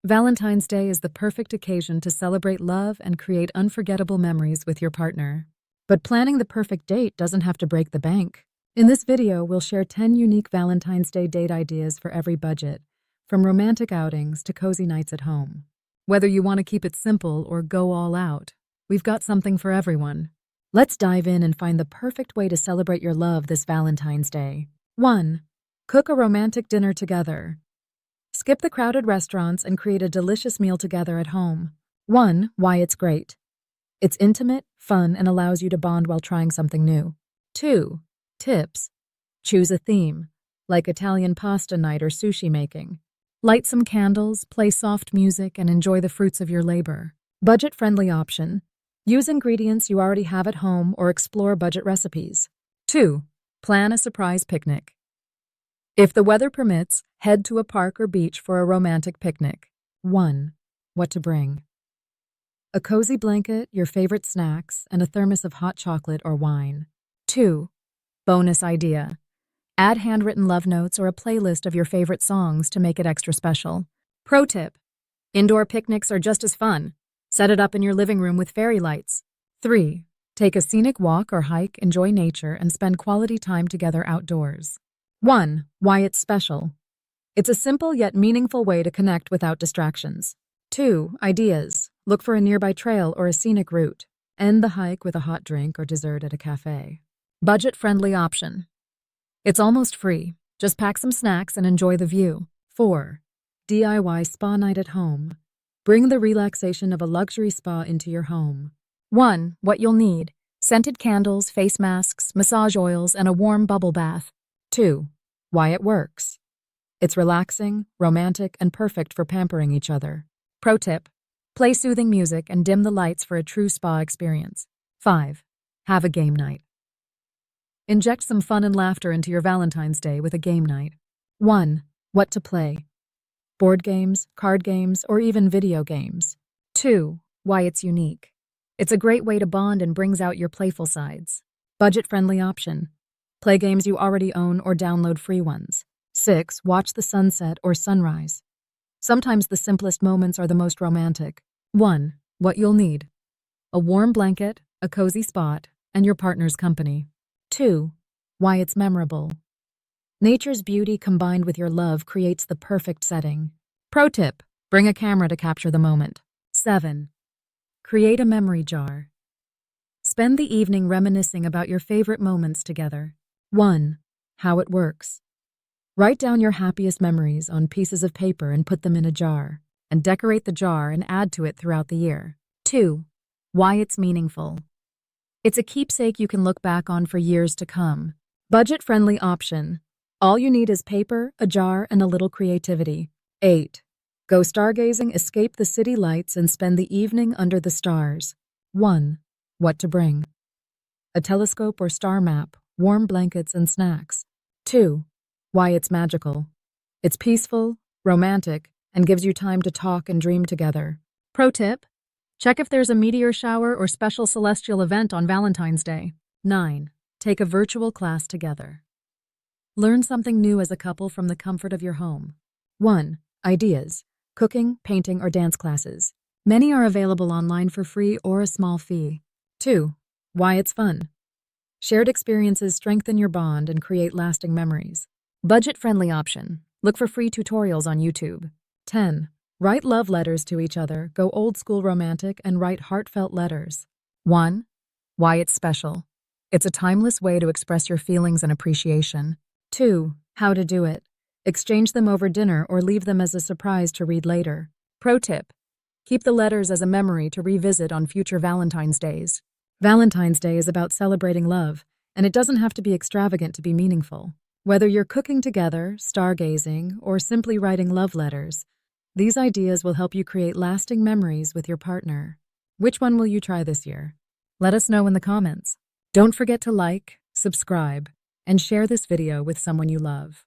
Valentine's Day is the perfect occasion to celebrate love and create unforgettable memories with your partner. But planning the perfect date doesn't have to break the bank. In this video, we'll share 10 unique Valentine's Day date ideas for every budget, from romantic outings to cozy nights at home. Whether you want to keep it simple or go all out, we've got something for everyone. Let's dive in and find the perfect way to celebrate your love this Valentine's Day. 1. Cook a romantic dinner together. Skip the crowded restaurants and create a delicious meal together at home. 1. Why it's great. It's intimate, fun, and allows you to bond while trying something new. 2. Tips. Choose a theme, like Italian pasta night or sushi making. Light some candles, play soft music, and enjoy the fruits of your labor. Budget-friendly option. Use ingredients you already have at home or explore budget recipes. 2. Plan a surprise picnic. If the weather permits, head to a park or beach for a romantic picnic. 1. What to bring. A cozy blanket, your favorite snacks, and a thermos of hot chocolate or wine. 2. Bonus idea. Add handwritten love notes or a playlist of your favorite songs to make it extra special. Pro tip. Indoor picnics are just as fun. Set it up in your living room with fairy lights. 3. Take a scenic walk or hike, enjoy nature, and spend quality time together outdoors. 1. Why it's special. It's a simple yet meaningful way to connect without distractions. 2. Ideas. Look for a nearby trail or a scenic route. End the hike with a hot drink or dessert at a cafe. Budget-friendly option. It's almost free. Just pack some snacks and enjoy the view. 4. DIY spa night at home. Bring the relaxation of a luxury spa into your home. 1. What you'll need. Scented candles, face masks, massage oils, and a warm bubble bath. 2. Why it works. It's relaxing, romantic, and perfect for pampering each other. Pro tip. Play soothing music and dim the lights for a true spa experience. 5. Have a game night. Inject some fun and laughter into your Valentine's Day with a game night. 1. What to play. Board games, card games, or even video games. 2. Why it's unique. It's a great way to bond and brings out your playful sides. Budget-friendly option. Play games you already own or download free ones. 6. Watch the sunset or sunrise. Sometimes the simplest moments are the most romantic. 1. What you'll need. A warm blanket, a cozy spot, and your partner's company. 2. Why it's memorable. Nature's beauty combined with your love creates the perfect setting. Pro tip. Bring a camera to capture the moment. 7. Create a memory jar. Spend the evening reminiscing about your favorite moments together. 1. How it works. Write down your happiest memories on pieces of paper and put them in a jar, and decorate the jar and add to it throughout the year. 2. Why it's meaningful. It's a keepsake you can look back on for years to come. Budget-friendly option. All you need is paper, a jar, and a little creativity. 8. Go stargazing, escape the city lights, and spend the evening under the stars. 1. What to bring. A telescope or star map, warm blankets, and snacks. 2. Why it's magical. It's peaceful, romantic, and gives you time to talk and dream together. Pro tip. Check if there's a meteor shower or special celestial event on Valentine's Day. 9. Take a virtual class together. Learn something new as a couple from the comfort of your home. 1. Ideas. Cooking, painting, or dance classes. Many are available online for free or a small fee. 2. Why it's fun. Shared experiences strengthen your bond and create lasting memories. Budget-friendly option. Look for free tutorials on YouTube. 10. Write love letters to each other, go old-school romantic, and write heartfelt letters. 1. Why it's special. It's a timeless way to express your feelings and appreciation. 2. How to do it. Exchange them over dinner or leave them as a surprise to read later. Pro tip. Keep the letters as a memory to revisit on future Valentine's Days. Valentine's Day is about celebrating love, and it doesn't have to be extravagant to be meaningful. Whether you're cooking together, stargazing, or simply writing love letters, these ideas will help you create lasting memories with your partner. Which one will you try this year? Let us know in the comments. Don't forget to like, subscribe, and share this video with someone you love.